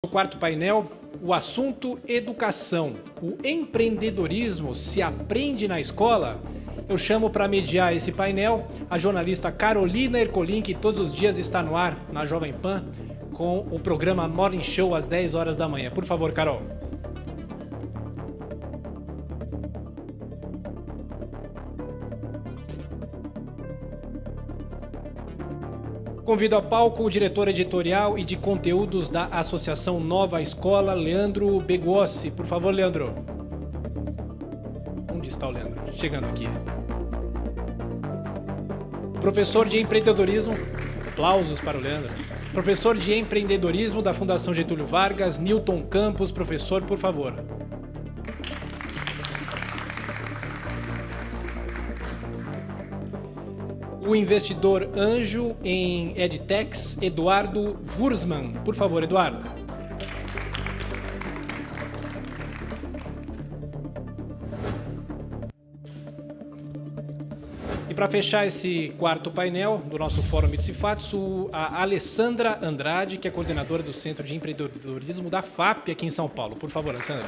quarto painel, o assunto educação. O empreendedorismo se aprende na escola? Eu chamo para mediar esse painel a jornalista Carolina Ercolim, que todos os dias está no ar na Jovem Pan com o programa Morning Show às 10 horas da manhã. Por favor, Carol. Convido ao palco o diretor editorial e de conteúdos da Associação Nova Escola, Leandro Beguossi. Por favor, Leandro. Onde está o Leandro? Chegando aqui. Professor de empreendedorismo, aplausos para o Leandro. Professor de empreendedorismo da Fundação Getúlio Vargas, Newton Campos. Professor, por favor. O investidor anjo em EdTechs, Eduardo Wurzmann. Por favor, Eduardo. E para fechar esse quarto painel do nosso Fórum Mitos e Fatos, a Alessandra Andrade, que é coordenadora do Centro de Empreendedorismo da FAP aqui em São Paulo. Por favor, Alessandra.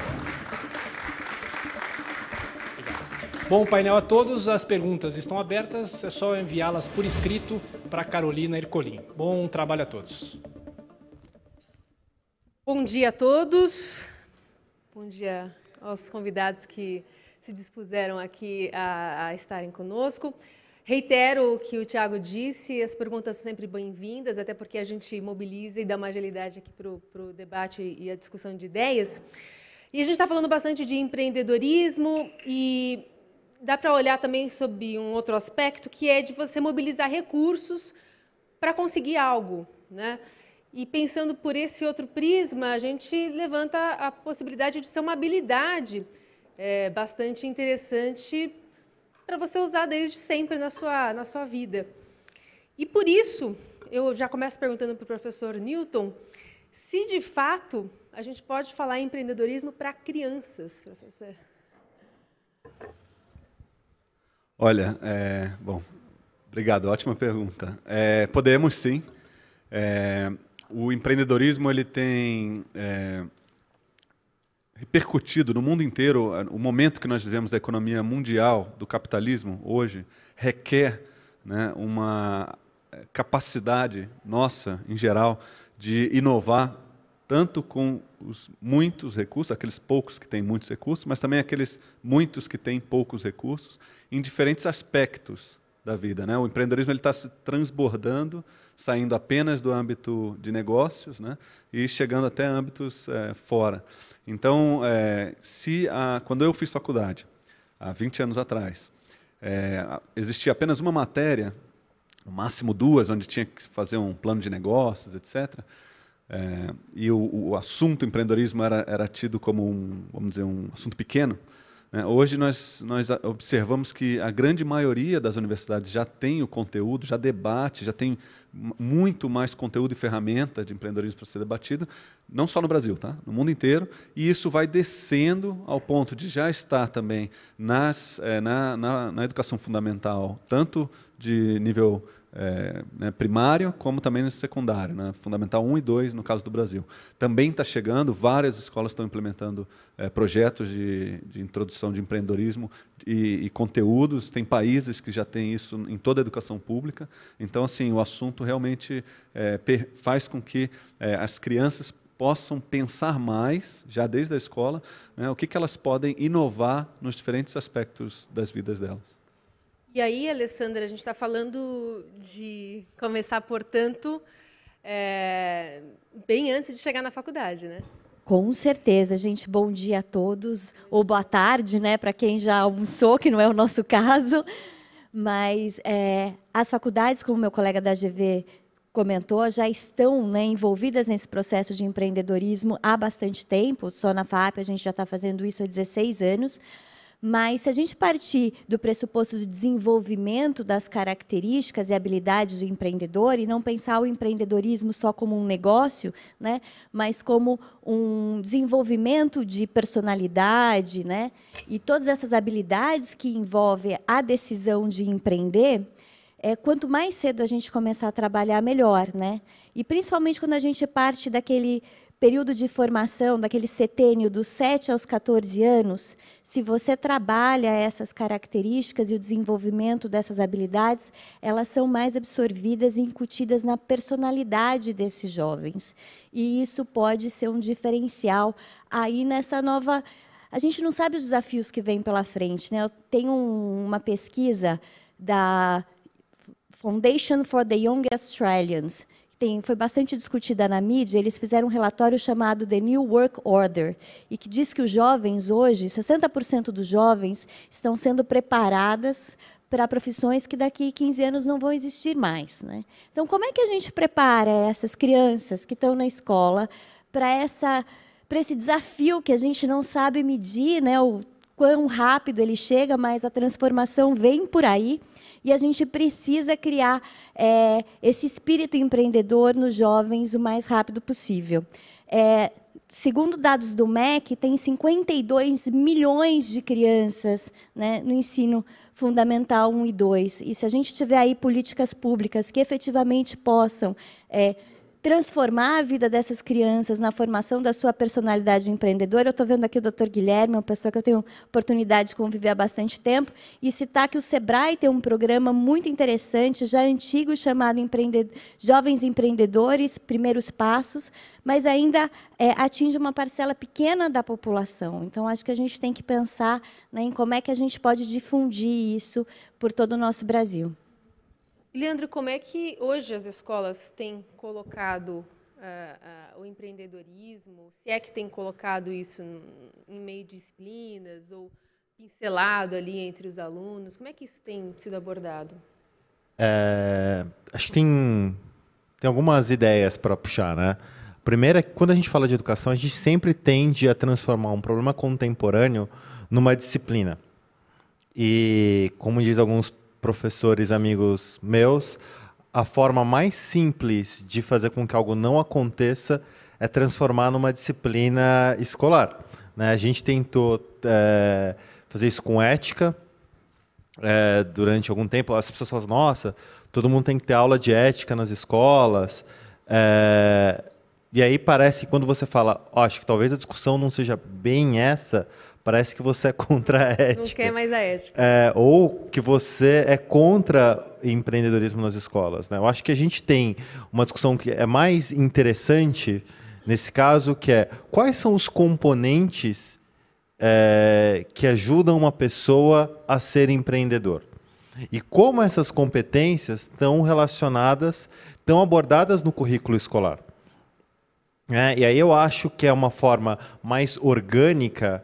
Bom painel a todos, as perguntas estão abertas, é só enviá-las por escrito para Carolina Ercolim. Bom trabalho a todos. Bom dia a todos, bom dia aos convidados que se dispuseram aqui a estarem conosco. Reitero o que o Thiago disse, as perguntas são sempre bem-vindas, até porque a gente mobiliza e dá uma agilidade aqui para o debate e a discussão de ideias. E a gente está falando bastante de empreendedorismo e dá para olhar também sob um outro aspecto, que é de você mobilizar recursos para conseguir algo, né? E pensando por esse outro prisma, a gente levanta a possibilidade de ser uma habilidade bastante interessante para você usar desde sempre na sua vida. E por isso, eu já começo perguntando para o professor Newton, se de fato a gente pode falar em empreendedorismo para crianças, professor. Olha, bom, obrigado, ótima pergunta. Podemos sim. O empreendedorismo ele tem repercutido no mundo inteiro. O momento que nós vivemos da economia mundial, do capitalismo, hoje, requer, né, uma capacidade nossa, em geral, de inovar, tanto com os muitos recursos, aqueles poucos que têm muitos recursos, mas também aqueles muitos que têm poucos recursos, em diferentes aspectos da vida, né? O empreendedorismo está se transbordando, saindo apenas do âmbito de negócios, né, e chegando até âmbitos fora. Então, quando eu fiz faculdade, há 20 anos atrás, existia apenas uma matéria, no máximo duas, onde tinha que fazer um plano de negócios, etc., e o assunto empreendedorismo era tido como vamos dizer, um assunto pequeno. Hoje nós observamos que a grande maioria das universidades já tem o conteúdo, já debate, já tem muito mais conteúdo e ferramenta de empreendedorismo para ser debatido, não só no Brasil, tá? No mundo inteiro, e isso vai descendo ao ponto de já estar também na educação fundamental, tanto de nível primário, como também no secundário, né? Fundamental 1 e 2, no caso do Brasil. Também está chegando, várias escolas estão implementando projetos de introdução de empreendedorismo e conteúdos. Tem países que já têm isso em toda a educação pública. Então, assim, o assunto realmente faz com que as crianças possam pensar mais, já desde a escola, né, o que elas podem inovar nos diferentes aspectos das vidas delas. E aí, Alessandra, a gente está falando de começar, portanto, bem antes de chegar na faculdade, né? Com certeza, gente. Bom dia a todos, ou boa tarde, né, para quem já almoçou, que não é o nosso caso. Mas as faculdades, como meu colega da GV comentou, já estão, né, envolvidas nesse processo de empreendedorismo há bastante tempo. Só na FAP a gente já está fazendo isso há 16 anos. Mas, se a gente partir do pressuposto do desenvolvimento das características e habilidades do empreendedor e não pensar o empreendedorismo só como um negócio, né, mas como um desenvolvimento de personalidade, né, e todas essas habilidades que envolvem a decisão de empreender, quanto mais cedo a gente começar a trabalhar, melhor, né? E, principalmente, quando a gente parte daquele período de formação, daquele setênio dos 7 aos 14 anos, se você trabalha essas características e o desenvolvimento dessas habilidades, elas são mais absorvidas e incutidas na personalidade desses jovens. E isso pode ser um diferencial aí nessa nova... A gente não sabe os desafios que vêm pela frente, né? Eu tenho uma pesquisa da Foundation for the Young Australians, foi bastante discutida na mídia. Eles fizeram um relatório chamado The New Work Order, e que diz que os jovens hoje, 60% dos jovens, estão sendo preparadas para profissões que daqui a 15 anos não vão existir mais, né? Então, como é que a gente prepara essas crianças que estão na escola para esse desafio que a gente não sabe medir, né, o quão rápido ele chega, mas a transformação vem por aí? E a gente precisa criar esse espírito empreendedor nos jovens o mais rápido possível. Segundo dados do MEC, tem 52 milhões de crianças, né, no ensino fundamental 1 e 2. E se a gente tiver aí políticas públicas que efetivamente possam transformar a vida dessas crianças na formação da sua personalidade empreendedora. Eu estou vendo aqui o Dr. Guilherme, uma pessoa que eu tenho oportunidade de conviver há bastante tempo, e citar que o SEBRAE tem um programa muito interessante, já antigo, chamado Jovens Empreendedores, Primeiros Passos, mas ainda atinge uma parcela pequena da população. Então, acho que a gente tem que pensar, né, em como é que a gente pode difundir isso por todo o nosso Brasil. Leandro, como é que hoje as escolas têm colocado o empreendedorismo? Se é que tem colocado isso em meio de disciplinas ou pincelado ali entre os alunos? Como é que isso tem sido abordado? Acho que tem algumas ideias para puxar, né? A primeira é que, quando a gente fala de educação, a gente sempre tende a transformar um problema contemporâneo numa disciplina. E, como diz alguns professores amigos meus, a forma mais simples de fazer com que algo não aconteça é transformar numa disciplina escolar, né? A gente tentou fazer isso com ética durante algum tempo. As pessoas falam, nossa, todo mundo tem que ter aula de ética nas escolas. E aí parece que quando você fala, acho que talvez a discussão não seja bem essa, parece que você é contra a ética. Não quer mais a ética. Ou que você é contra empreendedorismo nas escolas, né? Eu acho que a gente tem uma discussão que é mais interessante nesse caso, que é quais são os componentes que ajudam uma pessoa a ser empreendedor. E como essas competências estão relacionadas, estão abordadas no currículo escolar. E aí eu acho que é uma forma mais orgânica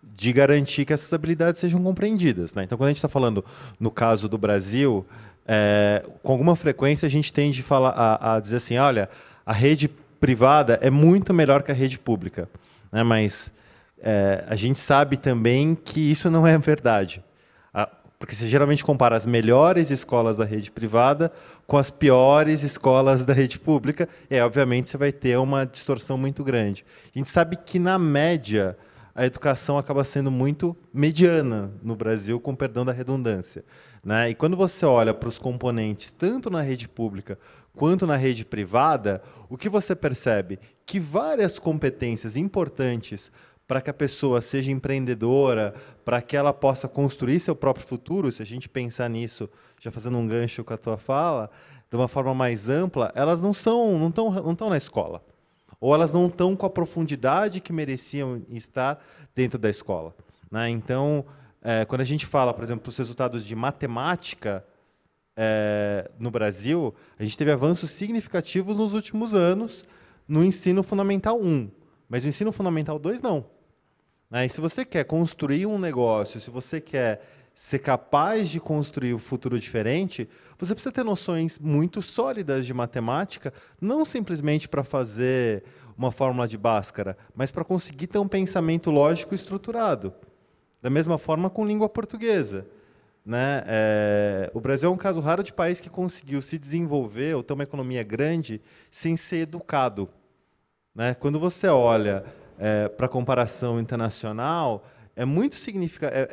de garantir que essas habilidades sejam compreendidas, né? Então, quando a gente está falando no caso do Brasil, com alguma frequência a gente tende a dizer assim, olha, a rede privada é muito melhor que a rede pública, né? Mas a gente sabe também que isso não é verdade, porque você geralmente compara as melhores escolas da rede privada com as piores escolas da rede pública, e aí, obviamente, você vai ter uma distorção muito grande. A gente sabe que, na média, a educação acaba sendo muito mediana no Brasil, com perdão da redundância, né? E quando você olha para os componentes, tanto na rede pública quanto na rede privada, o que você percebe? Que várias competências importantes para que a pessoa seja empreendedora, para que ela possa construir seu próprio futuro, se a gente pensar nisso, já fazendo um gancho com a tua fala, de uma forma mais ampla, elas não estão na escola. Ou elas não estão com a profundidade que mereciam estar dentro da escola, né? Então, quando a gente fala, por exemplo, dos resultados de matemática no Brasil, a gente teve avanços significativos nos últimos anos no ensino fundamental 1, mas no ensino fundamental 2 não. E se você quer construir um negócio, se você quer ser capaz de construir um futuro diferente, você precisa ter noções muito sólidas de matemática, não simplesmente para fazer uma fórmula de Bhaskara, mas para conseguir ter um pensamento lógico estruturado. Da mesma forma com língua portuguesa, né? O Brasil é um caso raro de país que conseguiu se desenvolver ou ter uma economia grande sem ser educado, né? Quando você olha para a comparação internacional, é muito significativo.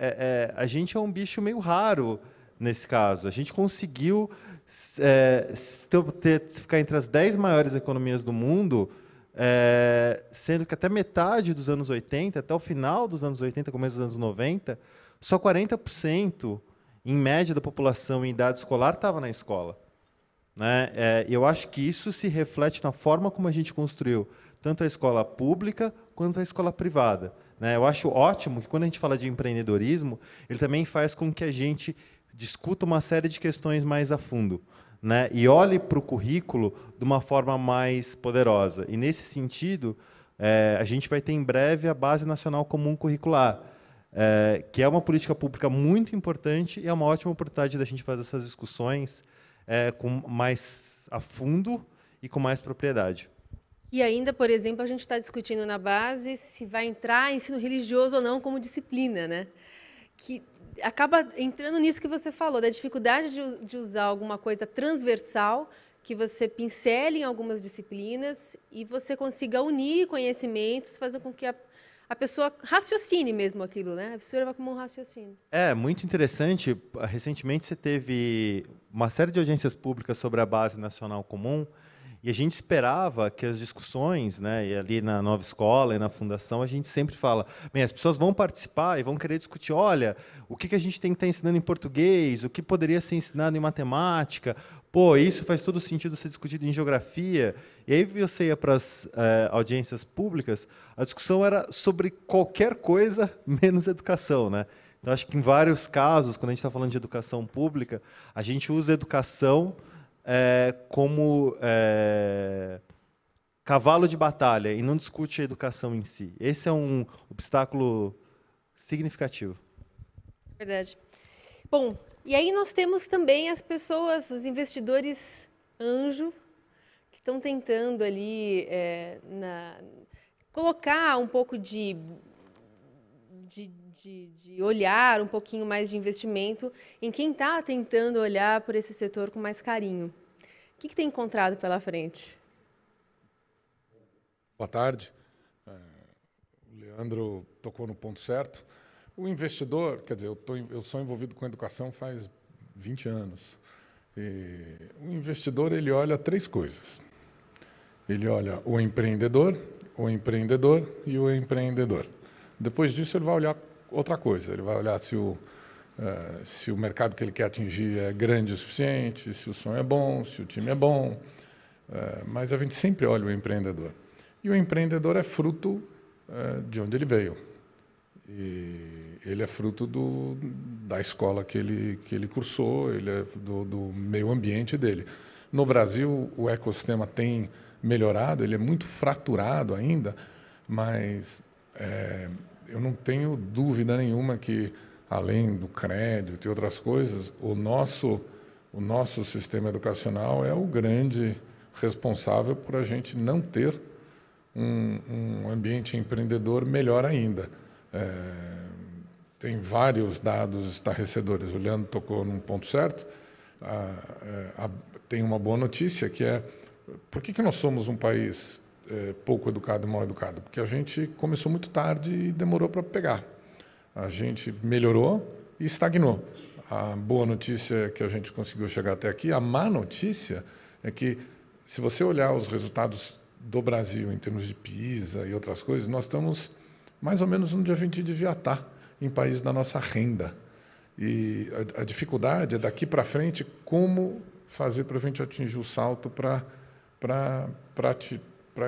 A gente é um bicho meio raro nesse caso. A gente conseguiu ficar entre as 10 maiores economias do mundo sendo que até metade dos anos 80, até o final dos anos 80, começo dos anos 90, só 40%, em média, da população em idade escolar estava na escola. Né? Eu acho que isso se reflete na forma como a gente construiu tanto a escola pública quanto a escola privada. Né? Eu acho ótimo que, quando a gente fala de empreendedorismo, ele também faz com que a gente discuta uma série de questões mais a fundo, né? E olhe para o currículo de uma forma mais poderosa. E, nesse sentido, a gente vai ter em breve a Base Nacional Comum Curricular, que é uma política pública muito importante e é uma ótima oportunidade da gente fazer essas discussões com mais a fundo e com mais propriedade. E ainda, por exemplo, a gente está discutindo na base se vai entrar ensino religioso ou não como disciplina, né? Que acaba entrando nisso que você falou, da dificuldade de usar alguma coisa transversal, que você pincele em algumas disciplinas e você consiga unir conhecimentos, fazer com que a pessoa raciocine mesmo aquilo, né? A pessoa vai como um raciocínio. Muito interessante. Recentemente você teve uma série de audiências públicas sobre a Base Nacional Comum, e a gente esperava que as discussões, né, e ali na Nova Escola e na Fundação, a gente sempre fala, bem, as pessoas vão participar e vão querer discutir, olha, o que a gente tem que estar ensinando em português, o que poderia ser ensinado em matemática, pô, isso faz todo sentido ser discutido em geografia. E aí você ia para as audiências públicas, a discussão era sobre qualquer coisa menos educação, né? Então, acho que em vários casos, quando a gente está falando de educação pública, a gente usa a educação como cavalo de batalha e não discute a educação em si. Esse é um obstáculo significativo. Verdade. Bom, e aí nós temos também as pessoas, os investidores anjo, que estão tentando ali colocar um pouco de olhar, um pouquinho mais de investimento em quem está tentando olhar por esse setor com mais carinho. O que tem encontrado pela frente? Boa tarde. O Leandro tocou no ponto certo. O investidor, quer dizer, eu sou envolvido com educação faz 20 anos. E o investidor, ele olha três coisas. Ele olha o empreendedor e o empreendedor. Depois disso, ele vai olhar outra coisa. Ele vai olhar se o mercado que ele quer atingir é grande o suficiente, se o sonho é bom, se o time é bom. Mas a gente sempre olha o empreendedor. E o empreendedor é fruto de onde ele veio. E ele é fruto da escola que ele cursou, ele é do meio ambiente dele. No Brasil, o ecossistema tem melhorado, ele é muito fraturado ainda, mas eu não tenho dúvida nenhuma que, além do crédito e outras coisas, o nosso sistema educacional é o grande responsável por a gente não ter um ambiente empreendedor melhor ainda. Tem vários dados estarrecedores. O Leandro tocou num ponto certo. Tem uma boa notícia, que é por que nós somos um país pouco educado e mal educado? Porque a gente começou muito tarde e demorou para pegar. A gente melhorou e estagnou. A boa notícia é que a gente conseguiu chegar até aqui. A má notícia é que, se você olhar os resultados do Brasil em termos de PISA e outras coisas, nós estamos mais ou menos onde a gente devia estar em países da nossa renda. E a dificuldade é, daqui para frente, como fazer para a gente atingir o salto para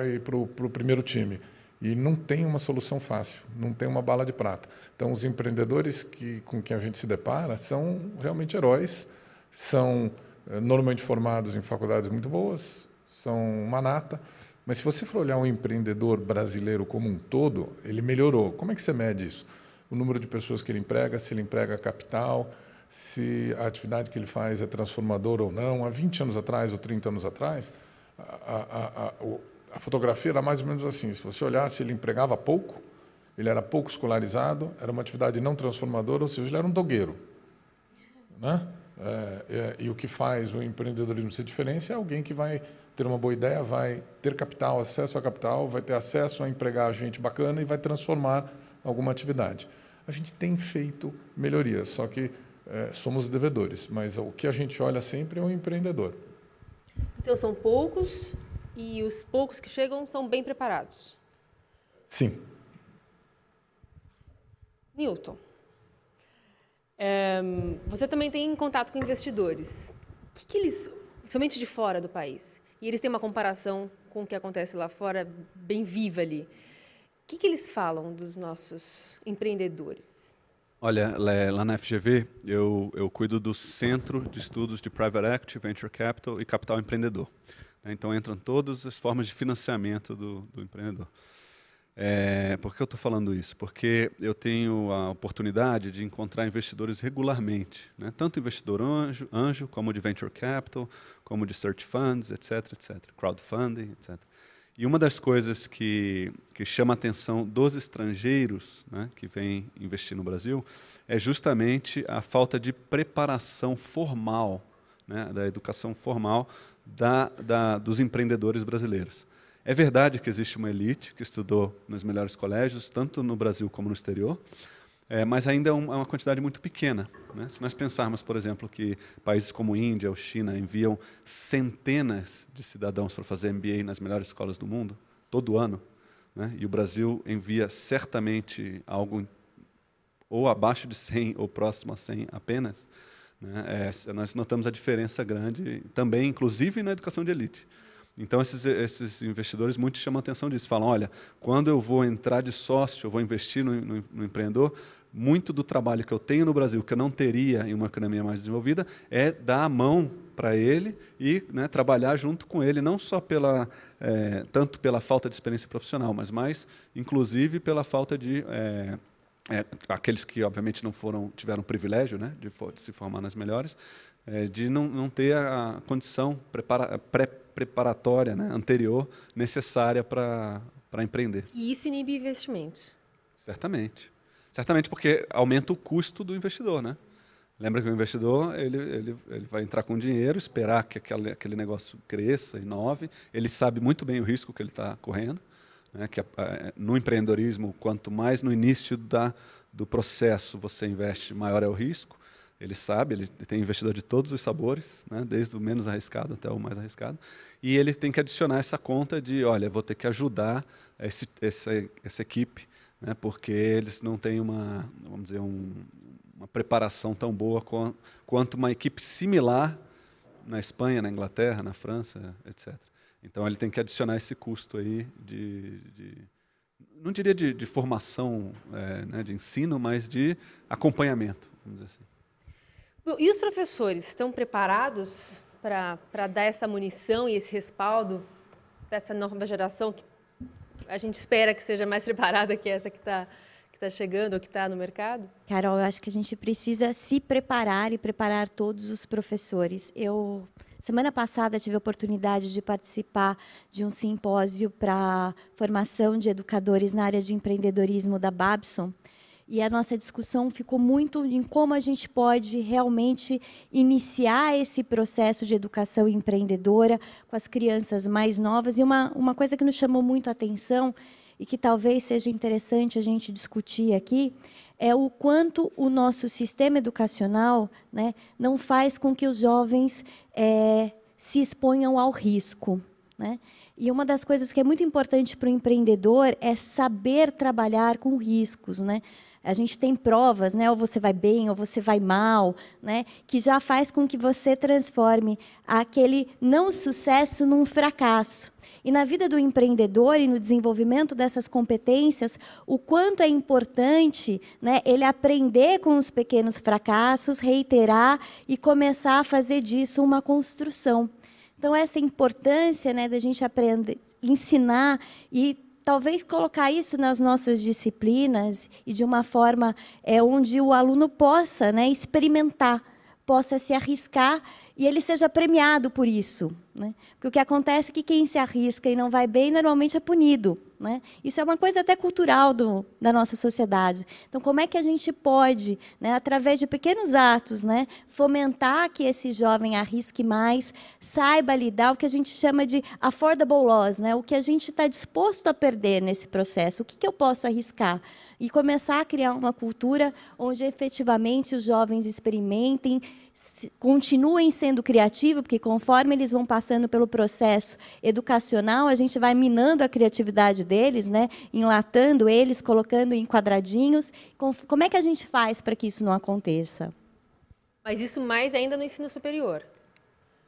ir para o primeiro time. E não tem uma solução fácil, não tem uma bala de prata. Então, os empreendedores com quem a gente se depara são realmente heróis, são normalmente formados em faculdades muito boas, são uma nata. Mas, se você for olhar um empreendedor brasileiro como um todo, ele melhorou. Como é que você mede isso? O número de pessoas que ele emprega, se ele emprega capital, se a atividade que ele faz é transformadora ou não. Há 20 anos atrás ou 30 anos atrás, a fotografia era mais ou menos assim. Se você olhasse, ele empregava pouco, ele era pouco escolarizado, era uma atividade não transformadora, ou seja, ele era um dogueiro. Né? E o que faz o empreendedorismo ser diferente é alguém que vai ter uma boa ideia, vai ter capital, acesso a capital, vai ter acesso a empregar gente bacana e vai transformar alguma atividade. A gente tem feito melhorias, só que somos devedores, mas o que a gente olha sempre é o empreendedor. Então, são poucos, e os poucos que chegam são bem preparados? Sim. Newton, você também tem contato com investidores. O que eles, somente de fora do país, e eles têm uma comparação com o que acontece lá fora, bem viva ali. O que eles falam dos nossos empreendedores? Olha, lá na FGV, eu cuido do Centro de Estudos de Private Equity, Venture Capital e Capital Empreendedor. Então, entram todas as formas de financiamento do empreendedor. Por que eu estou falando isso? Porque eu tenho a oportunidade de encontrar investidores regularmente, né? Tanto investidor anjo, como de Venture Capital, como de Search Funds, etc., crowdfunding, etc. E uma das coisas que chama a atenção dos estrangeiros, né, que vêm investir no Brasil é justamente a falta de preparação formal, né, da educação formal dos empreendedores brasileiros. É verdade que existe uma elite que estudou nos melhores colégios, tanto no Brasil como no exterior, mas ainda é uma quantidade muito pequena, né? Se nós pensarmos, por exemplo, que países como Índia ou China enviam centenas de cidadãos para fazer MBA nas melhores escolas do mundo, todo ano, né? E o Brasil envia certamente algo ou abaixo de 100 ou próximo a 100 apenas, né? Nós notamos a diferença grande também, inclusive na educação de elite. Então, esses investidores muito chamam a atenção disso. Falam, olha, quando eu vou entrar de sócio, eu vou investir no empreendedor, muito do trabalho que eu tenho no Brasil, que eu não teria em uma economia mais desenvolvida, é dar a mão para ele e, né, trabalhar junto com ele, não só tanto pela falta de experiência profissional, mas mais, inclusive, pela falta de... aqueles que, obviamente, tiveram o privilégio, né, de se formar nas melhores, de não ter a condição preparatória, né, anterior necessária para empreender. E isso inibe investimentos? Certamente. Certamente porque aumenta o custo do investidor, né? Lembra que o investidor ele vai entrar com dinheiro, esperar que aquele negócio cresça, inove. Ele sabe muito bem o risco que ele está correndo, né? Que no empreendedorismo, quanto mais no início do processo você investe, maior é o risco. Ele sabe, ele tem investidor de todos os sabores, né? Desde o menos arriscado até o mais arriscado. E ele tem que adicionar essa conta de, olha, vou ter que ajudar essa equipe, né? Porque eles não têm uma preparação tão boa quanto uma equipe similar na Espanha, na Inglaterra, na França, etc. Então, ele tem que adicionar esse custo aí não diria de formação, né, de ensino, mas de acompanhamento, vamos dizer assim. E os professores estão preparados para dar essa munição e esse respaldo para essa nova geração que a gente espera que seja mais preparada que essa que está chegando ou que está no mercado? Carol, eu acho que a gente precisa se preparar e preparar todos os professores. Semana passada, tive a oportunidade de participar de um simpósio para formação de educadores na área de empreendedorismo da Babson. E a nossa discussão ficou muito em como a gente pode realmente iniciar esse processo de educação empreendedora com as crianças mais novas. E uma coisa que nos chamou muito a atenção e que talvez seja interessante a gente discutir aqui é o quanto o nosso sistema educacional, né, não faz com que os jovens se exponham ao risco, né? E uma das coisas que é muito importante para o empreendedor é saber trabalhar com riscos, né? A gente tem provas, né? Ou você vai bem, ou você vai mal, né? Que já faz com que você transforme aquele não sucesso num fracasso. E na vida do empreendedor e no desenvolvimento dessas competências, o quanto é importante, né, ele aprender com os pequenos fracassos, reiterar e começar a fazer disso uma construção. Então, essa importância, né, da gente aprender, ensinar e talvez colocar isso nas nossas disciplinas e de uma forma onde o aluno possa, né, experimentar, possa se arriscar e ele seja premiado por isso, né? Porque o que acontece é que quem se arrisca e não vai bem, normalmente é punido, né? Isso é uma coisa até cultural da nossa sociedade. Então, como é que a gente pode, né, através de pequenos atos, né, fomentar que esse jovem arrisque mais, saiba lidar o que a gente chama de affordable loss, né? O que a gente está disposto a perder nesse processo, o que eu posso arriscar? E começar a criar uma cultura onde efetivamente os jovens experimentem, continuem sendo criativos, porque conforme eles vão passando pelo processo educacional, a gente vai minando a criatividade deles, né? Enlatando eles, colocando em quadradinhos. Como é que a gente faz para que isso não aconteça? Mas isso mais ainda no ensino superior.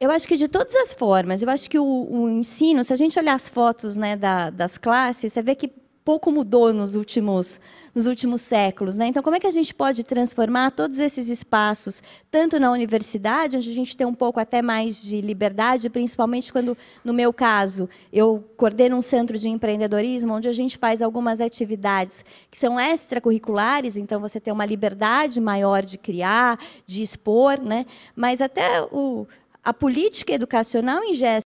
Eu acho que de todas as formas. Eu acho que o ensino, se a gente olhar as fotos, né, das classes, você vê que pouco mudou nos últimos séculos, né? Então, como é que a gente pode transformar todos esses espaços, tanto na universidade, onde a gente tem um pouco até mais de liberdade, principalmente quando, no meu caso, eu coordeno um centro de empreendedorismo, onde a gente faz algumas atividades que são extracurriculares, então você tem uma liberdade maior de criar, de expor, né? Mas até a política educacional ingessa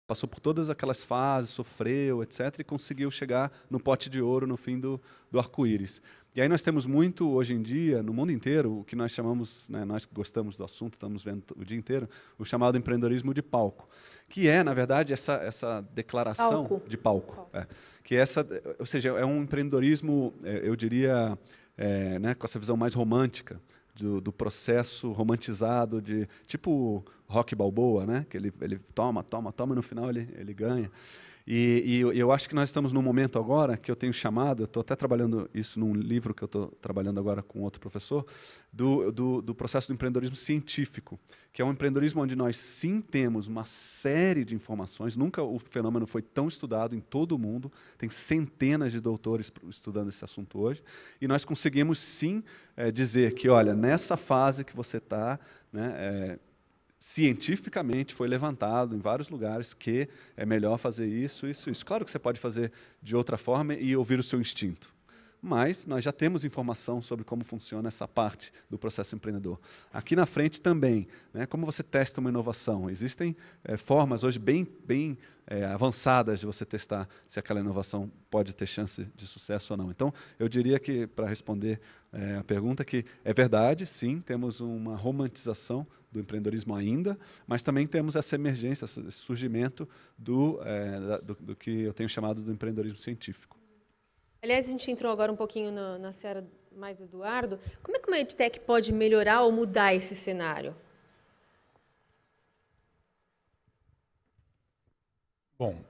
passou por todas aquelas fases, sofreu, etc., e conseguiu chegar no pote de ouro no fim do arco-íris. E aí nós temos muito, hoje em dia, no mundo inteiro, o que nós chamamos, né, nós que gostamos do assunto, estamos vendo o dia inteiro, o chamado empreendedorismo de palco, que é, na verdade, essa declaração de palco. Que ou seja, é um empreendedorismo, eu diria, né, com essa visão mais romântica, do processo romantizado de tipo Rocky Balboa, né? Que ele toma e no final ele ganha. E eu acho que nós estamos num momento agora que eu tenho chamado, eu estou até trabalhando isso num livro que eu estou trabalhando agora com outro professor, do processo do empreendedorismo científico, que é um empreendedorismo onde nós sim temos uma série de informações, nunca o fenômeno foi tão estudado em todo o mundo, tem centenas de doutores estudando esse assunto hoje, e nós conseguimos sim dizer que, olha, nessa fase que você está, né, cientificamente foi levantado em vários lugares que é melhor fazer isso. Claro que você pode fazer de outra forma e ouvir o seu instinto, mas nós já temos informação sobre como funciona essa parte do processo empreendedor. Aqui na frente também, né, como você testa uma inovação. Existem formas hoje bem avançadas de você testar se aquela inovação pode ter chance de sucesso ou não. Então, eu diria que, para responder a pergunta, que é verdade, sim, temos uma romantização do empreendedorismo ainda, mas também temos essa emergência, esse surgimento do que eu tenho chamado do empreendedorismo científico. Aliás, a gente entrou agora um pouquinho na seara mais do Eduardo. Como é que uma EdTech pode melhorar ou mudar esse cenário? Bom,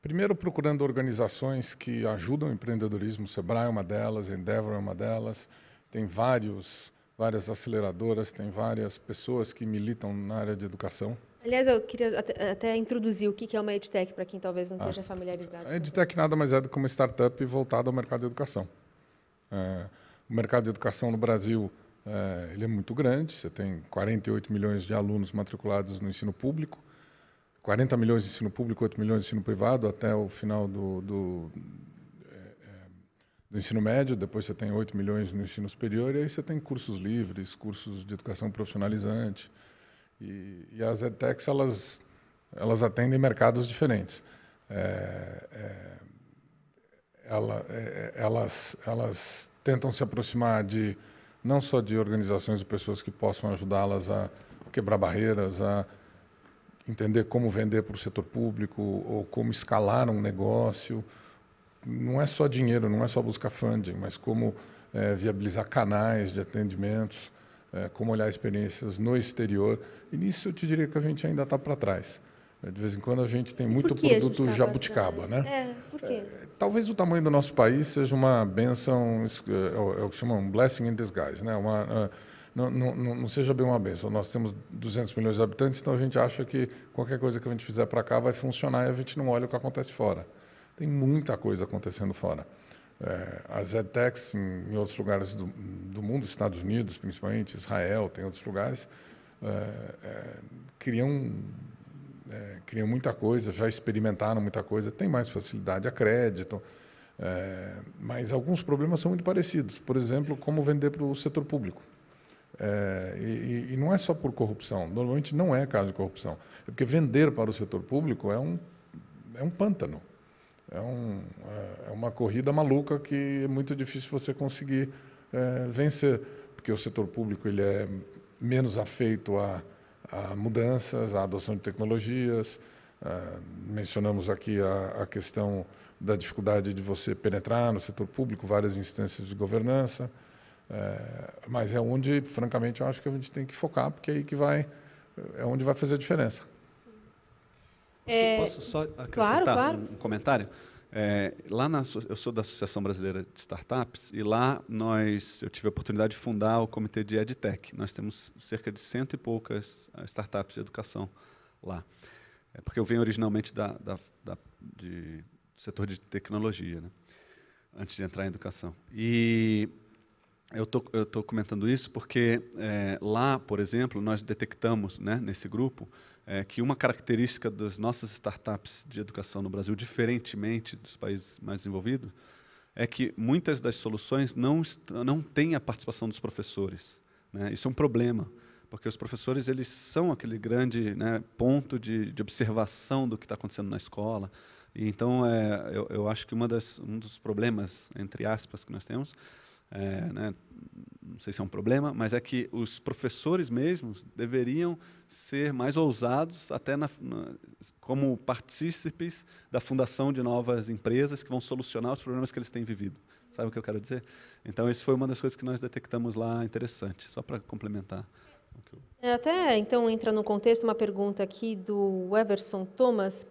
primeiro procurando organizações que ajudam o empreendedorismo, o Sebrae é uma delas, a Endeavor é uma delas, tem várias aceleradoras, tem várias pessoas que militam na área de educação. Aliás, eu queria até introduzir o que é uma EdTech, para quem talvez não esteja familiarizado. A EdTech nada mais é do que uma startup voltada ao mercado de educação. O mercado de educação no Brasil ele é muito grande, você tem 48 milhões de alunos matriculados no ensino público, 40 milhões de ensino público, 8 milhões de ensino privado até o final do ensino médio, depois você tem 8 milhões no ensino superior, e aí você tem cursos livres, cursos de educação profissionalizante. E as EdTechs, elas atendem mercados diferentes. Elas tentam se aproximar não só de organizações de pessoas que possam ajudá-las a quebrar barreiras, a entender como vender para o setor público ou como escalar um negócio. Não é só dinheiro, não é só buscar funding, mas como viabilizar canais de atendimentos, como olhar experiências no exterior. E nisso eu te diria que a gente ainda está para trás. De vez em quando a gente tem muito produto jabuticaba, né? Por quê? Talvez o tamanho do nosso país seja uma bênção, é o que chamam um blessing in disguise, né? Não seja bem uma bênção. Nós temos 200 milhões de habitantes, então a gente acha que qualquer coisa que a gente fizer para cá vai funcionar e a gente não olha o que acontece fora. Tem muita coisa acontecendo fora. As EdTechs em outros lugares do mundo, Estados Unidos principalmente, Israel, tem outros lugares, criam muita coisa, já experimentaram muita coisa, tem mais facilidade a crédito, mas alguns problemas são muito parecidos. Por exemplo, como vender para o setor público. E não é só por corrupção, normalmente não é caso de corrupção, é porque vender para o setor público é um pântano. É uma corrida maluca que é muito difícil você conseguir vencer, porque o setor público ele é menos afeito a mudanças, a adoção de tecnologias. Mencionamos aqui a questão da dificuldade de você penetrar no setor público, várias instâncias de governança, mas é onde, francamente, eu acho que a gente tem que focar, porque é onde vai fazer a diferença. Posso só acrescentar um comentário? Eu sou da Associação Brasileira de Startups e lá eu tive a oportunidade de fundar o comitê de EdTech. Nós temos cerca de 100 e poucas startups de educação lá. Porque eu venho originalmente do setor de tecnologia, né? Antes de entrar em educação. E eu estou comentando isso porque lá, por exemplo, nós detectamos, né, nesse grupo, que uma característica das nossas startups de educação no Brasil, diferentemente dos países mais desenvolvidos, é que muitas das soluções não têm a participação dos professores, né? Isso é um problema, porque os professores eles são aquele grande, né, ponto de observação do que está acontecendo na escola. E então, eu acho que um dos problemas, entre aspas, que nós temos, né, não sei se é um problema, mas é que os professores mesmos deveriam ser mais ousados, até como partícipes da fundação de novas empresas que vão solucionar os problemas que eles têm vivido. Sabe o que eu quero dizer? Então, isso foi uma das coisas que nós detectamos lá interessante, só para complementar. Até, então, entra no contexto uma pergunta aqui do Everson Thomas.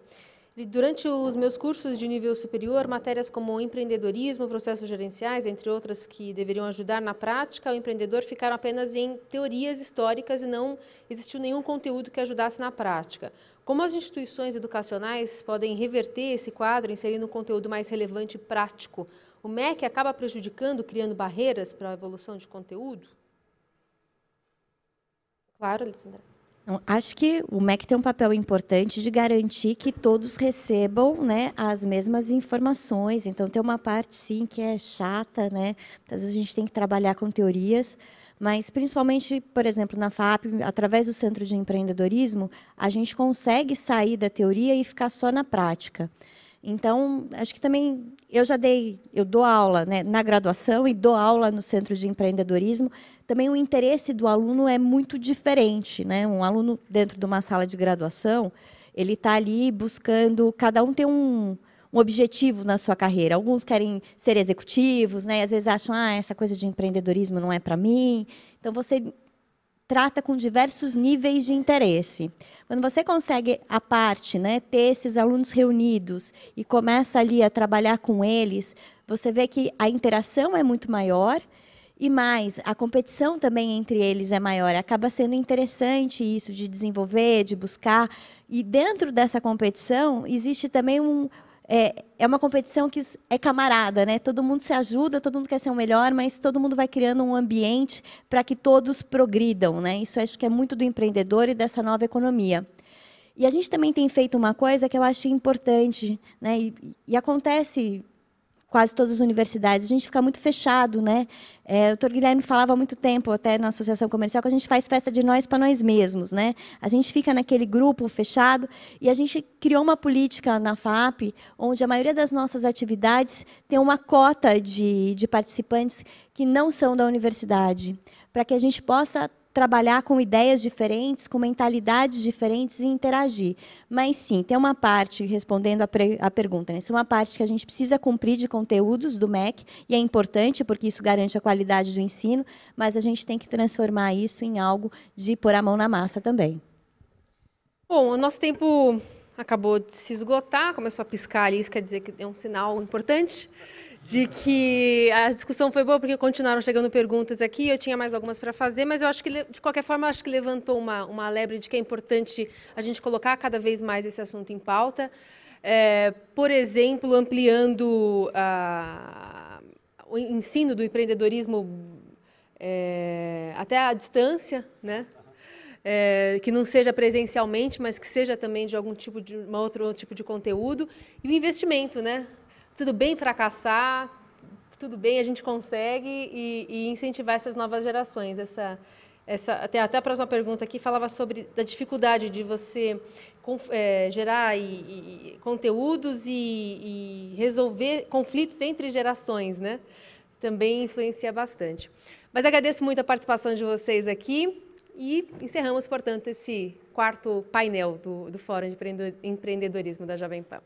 Durante os meus cursos de nível superior, matérias como empreendedorismo, processos gerenciais, entre outras que deveriam ajudar na prática, o empreendedor ficaram apenas em teorias históricas e não existiu nenhum conteúdo que ajudasse na prática. Como as instituições educacionais podem reverter esse quadro, inserindo um conteúdo mais relevante e prático? O MEC acaba prejudicando, criando barreiras para a evolução de conteúdo? Claro, Alessandra. Acho que o MEC tem um papel importante de garantir que todos recebam, né, as mesmas informações. Então, tem uma parte, sim, que é chata, né? Muitas vezes a gente tem que trabalhar com teorias, mas, principalmente, por exemplo, na FAP, através do Centro de Empreendedorismo, a gente consegue sair da teoria e ficar só na prática. Então, acho que também eu dou aula, né, na graduação e dou aula no Centro de Empreendedorismo. Também o interesse do aluno é muito diferente, né? Um aluno dentro de uma sala de graduação, ele está ali buscando, cada um tem um objetivo na sua carreira. Alguns querem ser executivos, né? Às vezes acham, essa coisa de empreendedorismo não é para mim. Então, você trata com diversos níveis de interesse. Quando você consegue, à parte, né, ter esses alunos reunidos e começa ali a trabalhar com eles, você vê que a interação é muito maior e mais, a competição também entre eles é maior. Acaba sendo interessante isso de desenvolver, de buscar. E dentro dessa competição, existe também uma competição que é camarada, né? Todo mundo se ajuda, todo mundo quer ser o melhor, mas todo mundo vai criando um ambiente para que todos progridam, né? Isso acho que é muito do empreendedor e dessa nova economia. E a gente também tem feito uma coisa que eu acho importante, né? E acontece quase todas as universidades, a gente fica muito fechado, né? O Dr. Guilherme falava há muito tempo, até na associação comercial, que a gente faz festa de nós para nós mesmos, né? A gente fica naquele grupo fechado e a gente criou uma política na FAP, onde a maioria das nossas atividades tem uma cota de participantes que não são da universidade, para que a gente possa trabalhar com ideias diferentes, com mentalidades diferentes e interagir. Mas, sim, tem uma parte, respondendo a pergunta, né? Tem uma parte que a gente precisa cumprir de conteúdos do MEC, e é importante, porque isso garante a qualidade do ensino, mas a gente tem que transformar isso em algo de pôr a mão na massa também. Bom, o nosso tempo acabou de se esgotar, começou a piscar ali, isso quer dizer que é um sinal importante de que a discussão foi boa, porque continuaram chegando perguntas aqui, eu tinha mais algumas para fazer, mas eu acho que, de qualquer forma, acho que levantou uma lebre de que é importante a gente colocar cada vez mais esse assunto em pauta. Por exemplo, ampliando o ensino do empreendedorismo até à distância, né? Que não seja presencialmente, mas que seja também de algum tipo de outro tipo de conteúdo. E o investimento, né? Tudo bem fracassar, tudo bem, a gente consegue e incentivar essas novas gerações. Até a próxima pergunta aqui falava sobre a dificuldade de você gerar conteúdos e resolver conflitos entre gerações, né? Também influencia bastante. Mas agradeço muito a participação de vocês aqui e encerramos, portanto, esse quarto painel do Fórum de Empreendedorismo da Jovem Pan.